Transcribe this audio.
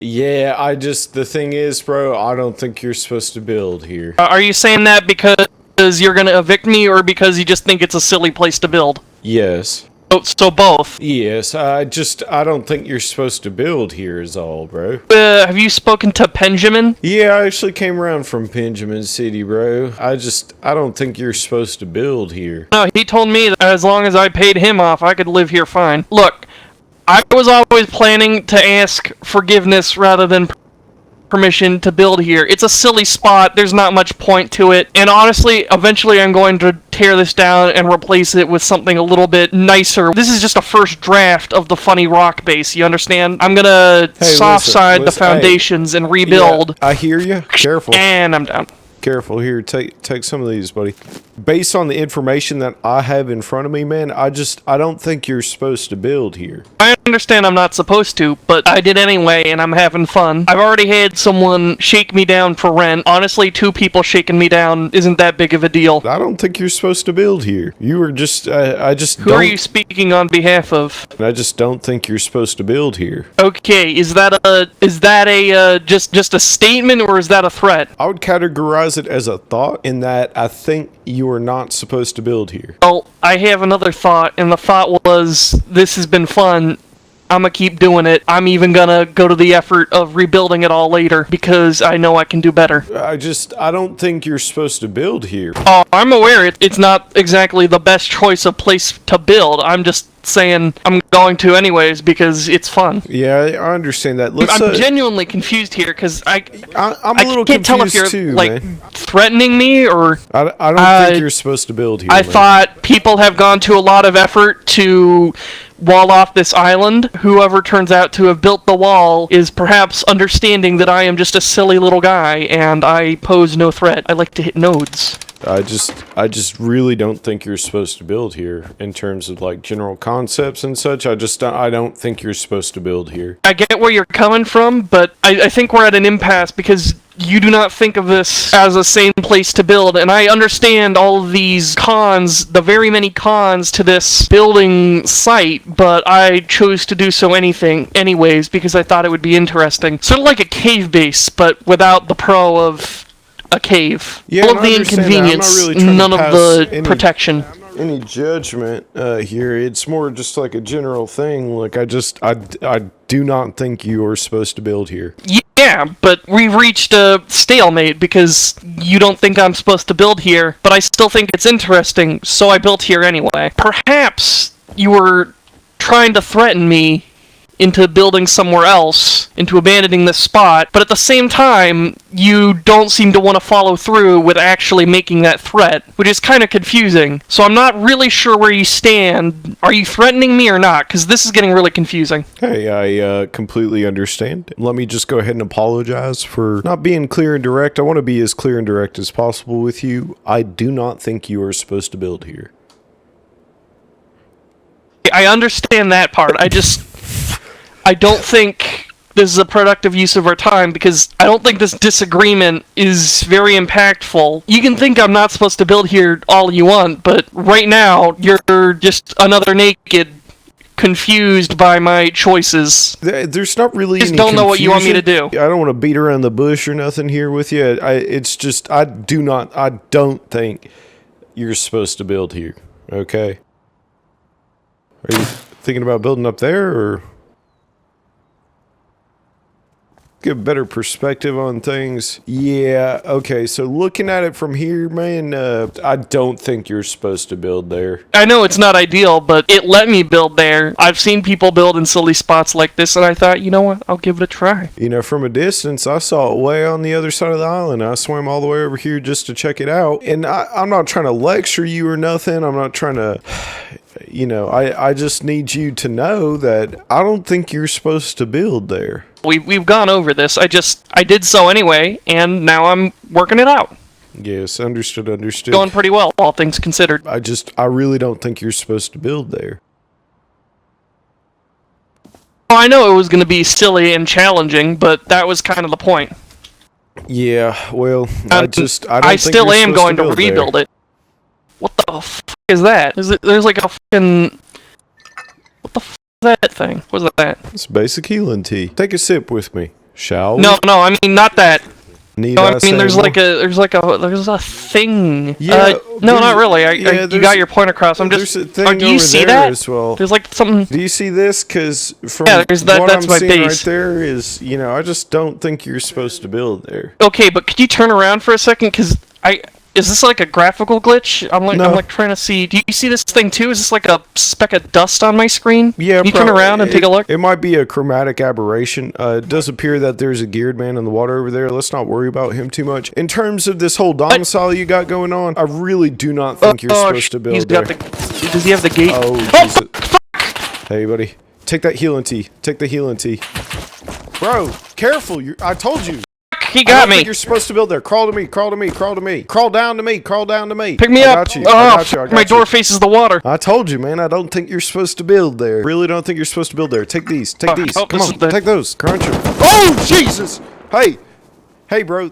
Yeah, the thing is, bro, I don't think you're supposed to build here. Are you saying that because you're gonna evict me, or because you just think it's a silly place to build? Yes. So both. Yes, I don't think you're supposed to build here is all, bro. Have you spoken to Benjamin? Yeah, I actually came around from Benjamin City, bro. I don't think you're supposed to build here. No, he told me that as long as I paid him off, I could live here fine. Look, I was always planning to ask forgiveness rather than permission to build here. It's a silly spot, there's not much point to it, and honestly, eventually I'm going to tear this down and replace it with something a little bit nicer. This is just a first draft of the funny rock base, you understand? I'm gonna soft side the foundations and rebuild. Yeah, I hear you. Careful. And I'm down. Careful. Here, take some of these, buddy. Based on the information that I have in front of me, man, I don't think you're supposed to build here. I understand I'm not supposed to, but I did anyway, and I'm having fun. I've already had someone shake me down for rent. Honestly, 2 people shaking me down isn't that big of a deal. I don't think you're supposed to build here. You were just, Who are you speaking on behalf of? I just don't think you're supposed to build here. Okay, is that just a statement, or is that a threat? I would categorize it as a thought in that I think you are not supposed to build here. Well, I have another thought, and the thought was, this has been fun. I'm gonna keep doing it. I'm even gonna go to the effort of rebuilding it all later, because I know I can do better. I don't think you're supposed to build here. Oh, I'm aware it's not exactly the best choice of place to build. I'm just saying I'm going to anyways because it's fun. Yeah, I understand that. I'm genuinely confused here because I'm a little can't tell if you're too, like man. threatening me or. I don't think you're supposed to build here. I man. thought people have gone to a lot of effort to wall off this island. Whoever turns out to have built the wall is perhaps understanding that I am just a silly little guy and I pose no threat. I like to hit nodes. I just really don't think you're supposed to build here in terms of like general concepts and such. I don't think you're supposed to build here. I get where you're coming from, but I think we're at an impasse because you do not think of this as a sane place to build, and I understand all of these cons, the very many cons to this building site, but I chose to do so anyways because I thought it would be interesting. Sort of like a cave base, but without the pro of a cave. Yeah, all of the inconvenience, really none of the protection. Any judgment here. It's more just like a general thing. Like I do not think you are supposed to build here. Yeah, but we've reached a stalemate because you don't think I'm supposed to build here, but I still think it's interesting, so I built here anyway. Perhaps you were trying to threaten me into building somewhere else, into abandoning this spot, but at the same time, you don't seem to want to follow through with actually making that threat, which is kind of confusing. So I'm not really sure where you stand. Are you threatening me or not? Because this is getting really confusing. Hey, I completely understand. Let me just go ahead and apologize for not being clear and direct. I want to be as clear and direct as possible with you. I do not think you are supposed to build here. I understand that part. I don't think this is a productive use of our time because I don't think this disagreement is very impactful. You can think I'm not supposed to build here all you want, but right now you're just another naked, confused by my choices. There's not really just any don't know what you want me to confusion. do. I don't want to beat around the bush or nothing here with you. It's just I don't think you're supposed to build here. Okay. Are you thinking about building up there or? Get a better perspective on things. Yeah, okay, so looking at it from here, man, I don't think you're supposed to build there. I know it's not ideal, but it let me build there. I've seen people build in silly spots like this, and I thought, you know what, I'll give it a try. You know, from a distance, I saw it way on the other side of the island. I swam all the way over here just to check it out. And I'm not trying to lecture you or nothing. I'm not trying to... You know, I just need you to know that I don't think you're supposed to build there. We've gone over this. I did so anyway, and now I'm working it out. Yes, understood. Going pretty well, all things considered. I really don't think you're supposed to build there. Well, I know it was going to be silly and challenging, but that was kind of the point. Yeah, well, I still am going to rebuild it. What the f*** is that? There's like a fucking... What the f*** is that thing? What's that? It's basic healing tea. Take a sip with me. Shall we? No, I mean not that. Need No, I I mean say there's more? there's a thing. Yeah, no, not really. yeah, You got your point across. I'm just. there's a thing do you over see there that? as well. There's like something. Do you see this? Because from Yeah, there's that- what that's I'm my seeing base. right there is, you know, I just don't think you're supposed to build there. Okay, but could you turn around for a second? Cause is this like a graphical glitch? I'm No. like trying to see. Do you see this thing too? Is this like a speck of dust on my screen? Yeah, Can you turn around and take a look? It might be a chromatic aberration. It does appear that there's a geared man in the water over there. Let's not worry about him too much. In terms of this whole domicile you got going on, I really do not think you're supposed to build he's there. got does he have the gate? Oh, Jesus. Hey, buddy. Take that healing tea. Take the healing tea. Bro, careful. I told you. He I got don't me. think you're supposed to build there. Crawl to me. Crawl to me. Crawl to me. Crawl down to me. Crawl down to me. Pick me I up. Got you. Oh, I got you. I got my you. door faces the water. I told you, man. I don't think you're supposed to build there. Really don't think you're supposed to build there. Take these. Take these. oh, Come this on. is the- Take those. Crunch them. Oh, Jesus. Hey. Hey, bro.